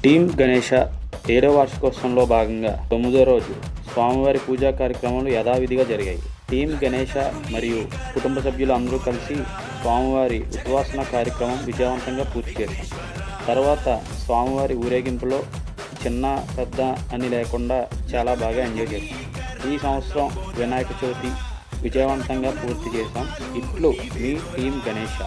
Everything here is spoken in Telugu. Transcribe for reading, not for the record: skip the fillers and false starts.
టీమ్ గణేష 7వ వార్షికోత్సవంలో భాగంగా 9వ రోజు స్వామివారి పూజా కార్యక్రమాలు యథావిధిగా జరిగాయి. టీమ్ గణేష మరియు కుటుంబ సభ్యులు అందరూ కలిసి స్వామివారి ఉద్వాసన కార్యక్రమం విజయవంతంగా పూర్తి చేశాం. తర్వాత స్వామివారి ఊరేగింపులో చిన్న పెద్ద అని లేకుండా చాలా బాగా ఎంజాయ్ చేశాం. ఈ సంవత్సరం వినాయక చవితి విజయవంతంగా పూర్తి చేశాం. ఇట్లు మీ టీమ్ గణేష.